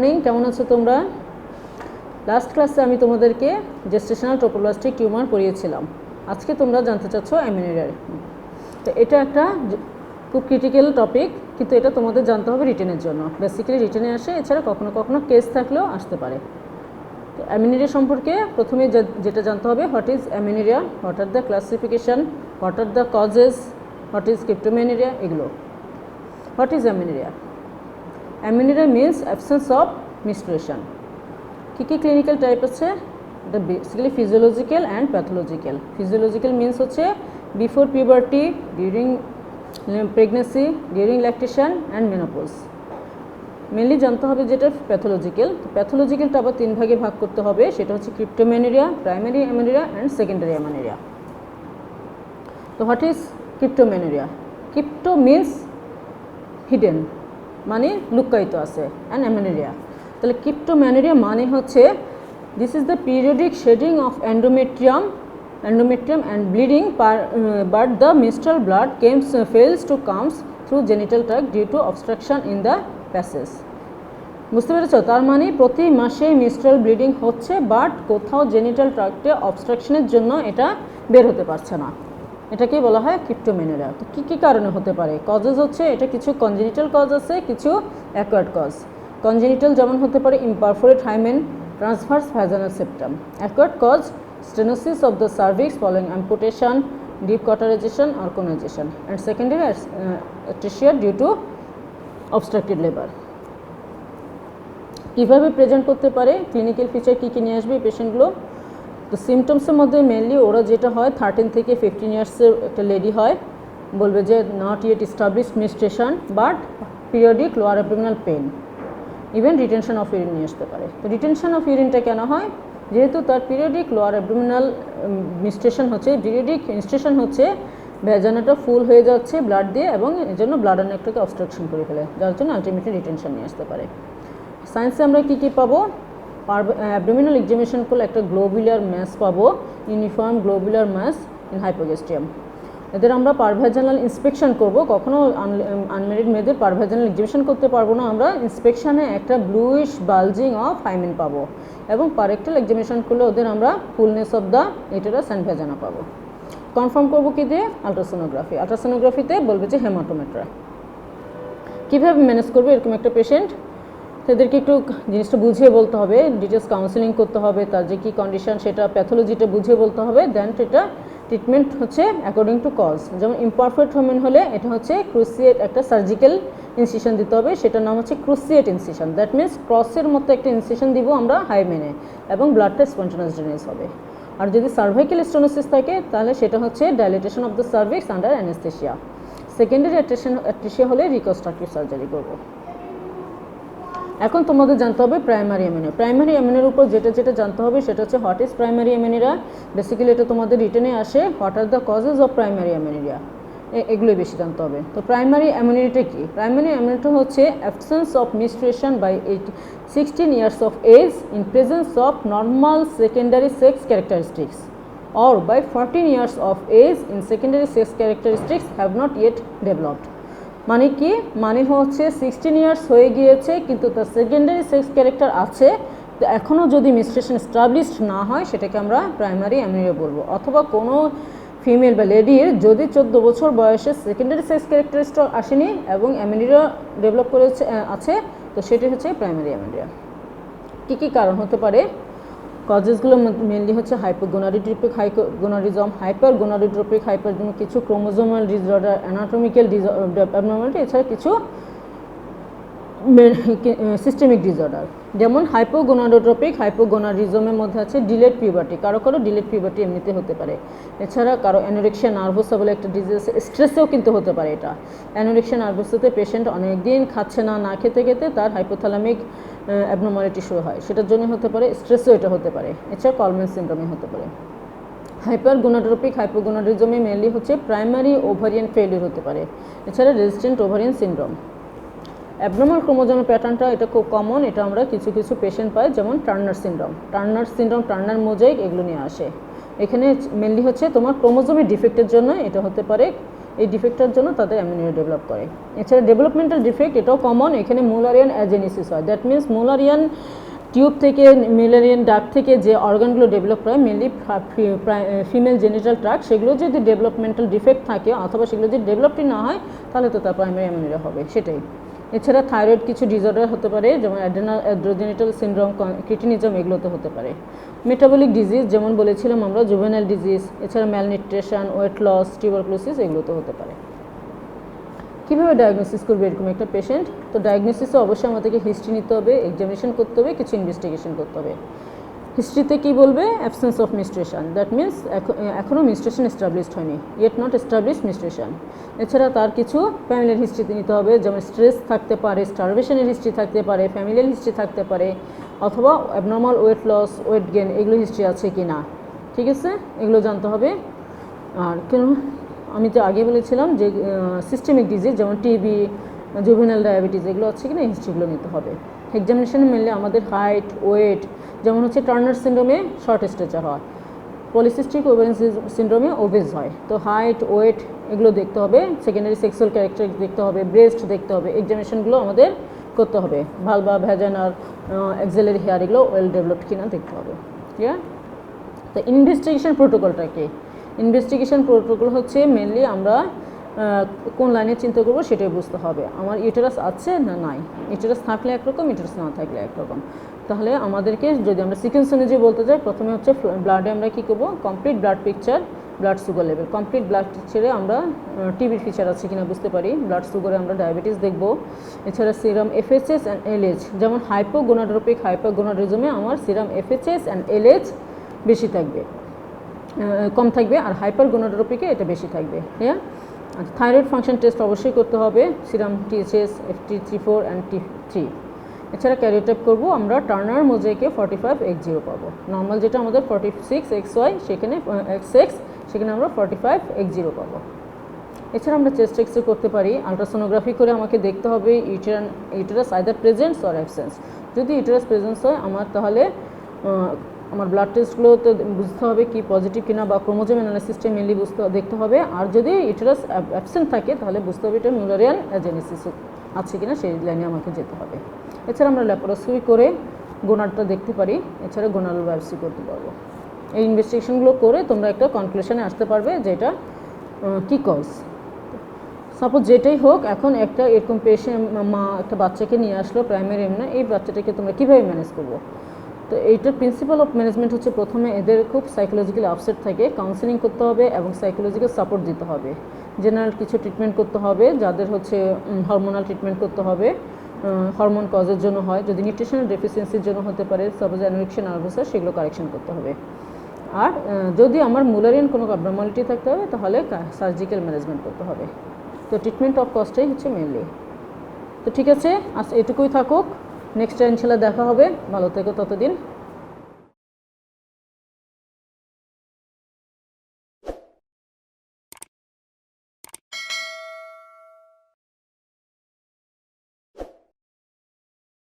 Morning, কেমন আছো তোমরা? লাস্ট ক্লাসে আমি তোমাদেরকে জেস্টেশনাল ট্রোপোপ্লাস্টিক টিউমার পড়িয়েছিলাম। আজকে তোমরা জানতে চাচ্ছ অ্যামিনিরিয়া। তো এটা একটা খুব ক্রিটিক্যাল টপিক, কিন্তু এটা তোমাদের জানতে হবে রিটেনের জন্য। বেসিক্যালি রিটেনে আসে, এছাড়া কখনো কখনো কেস থাকলেও আসতে পারে। তো অ্যামিনিরিয়া সম্পর্কে প্রথমে যেটা জানতে হবে, what is amenorrhoea, what are the classification, what are the causes, what is cryptomenorrhoea, এগুলো। What is amenorrhoea? Amenorrhoea means absence of menstruation. কী কী ক্লিনিক্যাল টাইপ আছে? এটা basically physiological and pathological. Physiological means হচ্ছে before puberty, during pregnancy, during lactation and menopause. Mainly জানতে হবে যেটা pathological. প্যাথোলজিক্যালটা আবার তিন ভাগে ভাগ করতে হবে, সেটা হচ্ছে cryptomenorrhoea, primary amenorrhoea and secondary amenorrhoea. তো what is cryptomenorrhoea? Crypto means hidden, মানে লুকায়িত আছে, অ্যান্ড অ্যামিনিরিয়া। তাহলে ক্রিপ্টোমেনিরিয়া মানে হচ্ছে this is the periodic shedding of endometrium and bleeding but the menstrual blood fails to comes through genital tract due to obstruction in the passage. বুঝতে পেরেছো? তার মানে প্রতি মাসে menstrual ব্লিডিং হচ্ছে, বাট কোথাও জেনিটাল ট্রাক্টে অবস্ট্রাকশনের জন্য এটা বের হতে পারছে না। এটাকেই বলা হয় ক্রিপ্টোমেনিরিয়া। তো কী কী কারণে হতে পারে? কজেস হচ্ছে, এটা কিছু কনজেনিটাল কজ আছে, কিছু অ্যাকোয়ার্ড কজ। কনজেনিটাল যেমন হতে পারে imperforate hymen, transverse vaginal septum. Acquired cause stenosis of the cervix following amputation, deep cauterization or conization, and secondary atresia due to obstructed labor. কীভাবে প্রেজেন্ট করতে পারে? ক্লিনিক্যাল ফিচার কী কী নিয়ে আসবে এই পেশেন্টগুলো? তো সিমটমসের মধ্যে মেনলি ওরা যেটা হয়, 13 থেকে 15 ইয়ার্সের একটা লেডি হয়, বলবে যে not yet established menstruation but periodic lower abdominal pain, even retention of urine নিয়ে আসতে পারে। তো রিটেনশন অফ ইউরিনটা কেন হয়? যেহেতু তার পিরিয়ডিক লোয়ার অ্যাবডোমিনাল মেনস্ট্রুয়েশন হচ্ছে, পিরিয়ডিক মেনস্ট্রুয়েশন হচ্ছে ভ্যাজানাটা ফুল হয়ে যাচ্ছে ব্লাড দিয়ে, এবং এর জন্য ব্লাডার নেকটাকে অবস্ট্রাকশন করে ফেলে, যার জন্য আলটিমেটলি রিটেনশন নিয়ে আসতে পারে। সায়েন্সে আমরা কী কী পাবো? অ্যাবডোমিনাল এক্সামিনেশন করলে একটা গ্লোবুলার ম্যাস পাবো, ইউনিফর্ম গ্লোবুলার ম্যাস ইন হাইপোগ্যাস্ট্রিয়াম। এদের আমরা পারভ্যাজানাল ইন্সপেকশন করব, কখনও আনম্যারিড মেয়েদের পারভ্যাজানাল এক্সামিনেশন করতে পারবো না আমরা। ইন্সপেকশানে একটা ব্লুইশ বালজিং অফ হাইমেন পাবো, এবং পারেক্টাল এক্সামিনেশন করলে ওদের আমরা fullness of the uterus and vagina পাবো। কনফার্ম করবো কি দিয়ে? আলট্রাসোনোগ্রাফি। আলট্রাসোনোগ্রাফিতে বলবে যে হেমাটোমেট্রা। কীভাবে ম্যানেজ করবে এরকম একটা পেশেন্ট? তাদেরকে একটু জিনিসটা বুঝিয়ে বলতে হবে, ডিটেলস কাউন্সেলিং করতে হবে, তার যে কী কন্ডিশন সেটা প্যাথোলজিটা বুঝিয়ে বলতে হবে। দেন এটা ট্রিটমেন্ট হচ্ছে অ্যাকর্ডিং টু কজ। যেমন ইমপারফেক্ট হাইমেন হলে এটা হচ্ছে ক্রুসিয়েট, একটা সার্জিক্যাল ইনসিশন দিতে হবে, সেটার নাম হচ্ছে ক্রুসিয়েট ইনসিশন। দ্যাট মিনস ক্রসের মতো একটা ইনসিশন দিব আমরা হাইমেনে, এবং ব্লাডটা স্পন্টানিয়াস ড্রেনেজ হবে। আর যদি সার্ভাইকাল স্টেনোসিস থাকে তাহলে সেটা হচ্ছে dilatation of the cervix under anaesthesia. Secondary atresia হলে রিকনস্ট্রাকটিভ সার্জারি করব। এখন তোমাদের জানতে হবে প্রাইমারি অ্যামিনিরিয়া। প্রাইমারি অ্যামিনিরিয়ার উপর যেটা জানতে হবে সেটা হচ্ছে what is primary amenorrhoea. Basically এটা তোমাদের রিটেনে আসে, what are the causes of primary amenorrhoea, এগুলোই বেশি জানতে হবে। তো প্রাইমারি অ্যামিনিরিয়াটা কি? প্রাইমারি অ্যামিনিরিয়াটা হচ্ছে absence of menstruation by 16 years of age in presence of normal secondary sex characteristics, or by 14 years of age in secondary sex characteristics have not yet developed. মানে কি? মানে হচ্ছে 16 ইয়ার্স হয়ে গিয়েছে কিন্তু তার সেকেন্ডারি সেক্স ক্যারেক্টার আছে, তো এখনও যদি মেনস্ট্রুয়েশন এস্টাবলিশড না হয় সেটাকে আমরা প্রাইমারি অ্যামিনিরিয়া বলবো। অথবা কোনো ফিমেল বা লেডির যদি 14 বছর বয়সে সেকেন্ডারি সেক্স ক্যারেক্টারিস্টিক আসেনি এবং অ্যামিনিরিয়া ডেভেলপ করেছে আছে, তো সেটি হচ্ছে প্রাইমারি অ্যামিনিরিয়া। কী কী কারণ হতে পারে? কজেসগুলো মেনলি হচ্ছে হাইপোগোনাডোট্রপিক হাইপোগোনাডিজম, হাইপারগোনাডোট্রপিক হাইপারজম, কিছু ক্রোমোজোমাল ডিসঅর্ডার, অ্যানাটমিক্যাল অ্যাবনর্মালিটি, এছাড়া কিছু সিস্টেমিক ডিসঅর্ডার। যেমন হাইপোগোনাডোট্রপিক হাইপোগোনাডিজমের মধ্যে আছে ডিলেড পিউবার্টি, কারো ডিলেড পিউবার্টি এমনিতে হতে পারে। এছাড়া কারো অ্যানোরেক্সিয়া নার্ভোসা বলে একটা ডিজিজ, স্ট্রেসেও কিন্তু হতে পারে এটা। অ্যানোরেক্সিয়া নার্ভোসাতে পেশেন্ট অনেক দিন খাচ্ছে না, না খেতে খেতে তার হাইপোথ্যালামিক অ্যাবনর্মালিটি শো হয়, সেটার জন্য হতে পারে। স্ট্রেসও এটা হতে পারে। এছাড়া কলম্যান সিনড্রোমে হতে পারে। হাইপারগোনাডোট্রপিক হাইপোগোনাডিজমে মেনলি হচ্ছে প্রাইমারি ওভারিয়ান ফেলিউর হতে পারে। এছাড়া রেজিস্ট্যান্ট ওভারিয়ান সিনড্রোম। অ্যাবনর্মাল ক্রোমোজোমের প্যাটার্নটা এটা খুব কমন, এটা আমরা কিছু কিছু পেশেন্ট পাই, যেমন টার্নার সিনড্রোম, টার্নার মোজাইক, এগুলো নিয়ে আসে। এখানে মেনলি হচ্ছে তোমার ক্রোমোজোমের ডিফেক্টের জন্য এটা হতে পারে এই ডিফেক্টটার জন্য তাদের অ্যামিউনিটি ডেভেলপ করে। এছাড়া ডেভেলপমেন্টাল ডিফেক্ট এটাও কমন, এখানে মুলারিয়ান অ্যাজেনেসিস হয়। দ্যাট মিনস মুলারিয়ান টিউব থেকে, মিলারিয়ান ডাক্ট থেকে যে অর্গানগুলো ডেভেলপ হয় মেনলি ফিমেল জেনিটাল ট্র্যাক্ট, সেগুলো যদি ডেভেলপমেন্টাল ডিফেক্ট থাকে অথবা সেগুলো যদি ডেভেলপই না হয় তাহলে তো তার প্রাইমারি অ্যামিউনিটি হবে, সেটাই। এছাড়া থাইরয়েড কিছু ডিসঅর্ডার হতে পারে, যেমন অ্যাড্রোজেনিটাল সিনড্রোম, ক্রিটিনিজম, এগুলোতে হতে পারে। মেটাবলিক ডিজিজ যেমন বলেছিলাম আমরা, জুভেনাইল ডিজিজ, এছাড়া ম্যালনিউট্রিশন, ওয়েট লস, টিউবারকুলোসিস, এগুলোতে হতে পারে। কীভাবে ডায়াগনোসিস করবে এরকম একটা পেশেন্ট? তো ডায়াগনোসিসে অবশ্যই আমাদেরকে হিস্ট্রি নিতে হবে, এক্সামিনেশন করতে হবে, কিছু ইনভেস্টিগেশন করতে হবে। হিস্ট্রিতে কী বলবে? Absence of menstruation, that means এখনও মেনস্ট্রুয়েশন এস্টাবলিশড হয়নি, ইয়েট নট এস্টাবলিশড মেনস্ট্রুয়েশন। এছাড়া তার কিছু ফ্যামিলিয়ার হিস্ট্রিতে নিতে হবে, যেমন স্ট্রেস থাকতে পারে, স্টারভেশনের হিস্ট্রি থাকতে পারে, ফ্যামিলিয়ার হিস্ট্রি থাকতে পারে, অথবা abnormal weight loss, weight gain, এগুলো হিস্ট্রি আছে কি না, ঠিক আছে, এগুলো জানতে হবে। আর কেন আমি তো আগে বলেছিলাম যে সিস্টেমিক ডিজিজ যেমন টিবি, জুভেনাইল ডায়াবেটিস, এগুলো আছে কিনা হিস্ট্রিগুলো নিতে হবে। এক্সামিনেশনে মেনলি আমাদের হাইট, ওয়েট, যেমন হচ্ছে টার্নার সিন্ড্রোমে শর্ট স্ট্রেচার হয়, পলিসিস্টিক ওভারিয়ান সিন্ড্রোমে ওবেজ হয়। তো হাইট, ওয়েট এগুলো দেখতে হবে, সেকেন্ডারি সেক্সুয়াল ক্যারেক্টার দেখতে হবে, ব্রেস্ট দেখতে হবে, এক্সামিনেশনগুলো আমাদের করতে হবে। ভালভা, ভ্যাজানার, এক্সিলারি হেয়ার এগুলো ওয়েল ডেভেলপড কিনা দেখতে হবে, ঠিক আছে। তো ইনভেস্টিগেশন প্রোটোকলটা কি? ইনভেস্টিগেশন প্রোটোকল হচ্ছে মেনলি আমরা কোন লাইনে চিন্তা করবো সেটাই বুঝতে হবে। আমার ইউটেরাস আছে না নাই, ইউটেরাস থাকলে একরকম, ইউটেরাস না থাকলে একরকম। তাহলে আমাদেরকে যদি আমরা সিকোয়েন্স অনুযায়ী বলতে যাই, প্রথমে হচ্ছে ব্লাডে আমরা কী করবো? Complete blood picture, blood sugar level. Complete blood পিকচারে আমরা টিবির ফিচার আছে কিনা বুঝতে পারি, ব্লাড সুগারে আমরা ডায়াবেটিস দেখবো। এছাড়া সিরাম এফএচএস অ্যান্ড এলএইচ, যেমন হাইপোগোনাডোট্রপিক হাইপোগোনাডিজমে আমার সিরাম এফএচএস অ্যান্ড এলএইচ বেশি থাকবে, কম থাকবে, আর হাইপারগোনাডোট্রপিকে এটা বেশি থাকবে, হ্যাঁ। আর থাইরয়েড ফাংশন টেস্ট অবশ্যই করতে হবে, serum TSS, FT34 and T3। এছাড়া ক্যারিওটাইপ করবো আমরা টার্নার মোজাইকে 45X0 পাবো। নর্মাল যেটা আমাদের 46XY, সেখানে XX, সেখানে আমরা 45X0 পাবো। এছাড়া আমরা চেস্ট এক্সরে করতে পারি, আলট্রাসোনোগ্রাফি করে আমাকে দেখতে হবে uterus either presence or absence. যদি ইউটেরাস প্রেজেন্স হয় আমার, তাহলে আমার ব্লাড টেস্টগুলোতে বুঝতে হবে কি পজিটিভ কিনা, বা ক্রোমোজোম অ্যানালাইসিসটা মেনলি দেখতে হবে। আর যদি ইউটেরাস অ্যাবসেন্ট থাকে তাহলে বুঝতে হবে এটা মুলারিয়ান অ্যাজেনেসিস আছে কিনা, সেই লাইনে আমাকে যেতে হবে। এছাড়া আমরা ল্যাপারোস্কোপি করে গোনাডটা দেখতে পারি, এছাড়া গোনাল বায়োপসি করতে পারবো। এই ইনভেস্টিগেশনগুলো করে তোমরা একটা কনক্লুশনে আসতে পারবে যে এটা কী কজ। সাপোজ যেটাই হোক, এখন একটা এরকম পেশেন্ট, মা একটা বাচ্চাকে নিয়ে আসলো প্রাইমারি এমনে, এই বাচ্চাটাকে তোমরা কীভাবে ম্যানেজ করবো? তো এইটার প্রিন্সিপাল অফ ম্যানেজমেন্ট হচ্ছে প্রথমে এদের খুব সাইকোলজিক্যাল আপসেট থাকে, কাউন্সেলিং করতে হবে এবং সাইকোলজিক্যাল সাপোর্ট দিতে হবে। জেনারেল কিছু ট্রিটমেন্ট করতে হবে, যাদের হচ্ছে হরমোনাল ট্রিটমেন্ট করতে হবে, হরমোন কজের জন্য হয়, যদি নিউট্রিশনাল ডেফিসিয়েন্সির জন্য হতে পারে, সাপোজ অ্যানোরেক্সিয়া নার্ভাসা, সেগুলো কারেকশন করতে হবে। আর যদি আমার মুলারিয়ান কোনো অ্যাবনর্মালিটি থাকতে হবে তাহলে সার্জিক্যাল ম্যানেজমেন্ট করতে হবে। তো ট্রিটমেন্ট অফ কস্টটাই হচ্ছে মেনলি। তো ঠিক আছে, আজ এটুকুই থাকুক, নেক্সট টাইম ইনশাআল্লাহ দেখা হবে। ভালো থেকো ততদিন।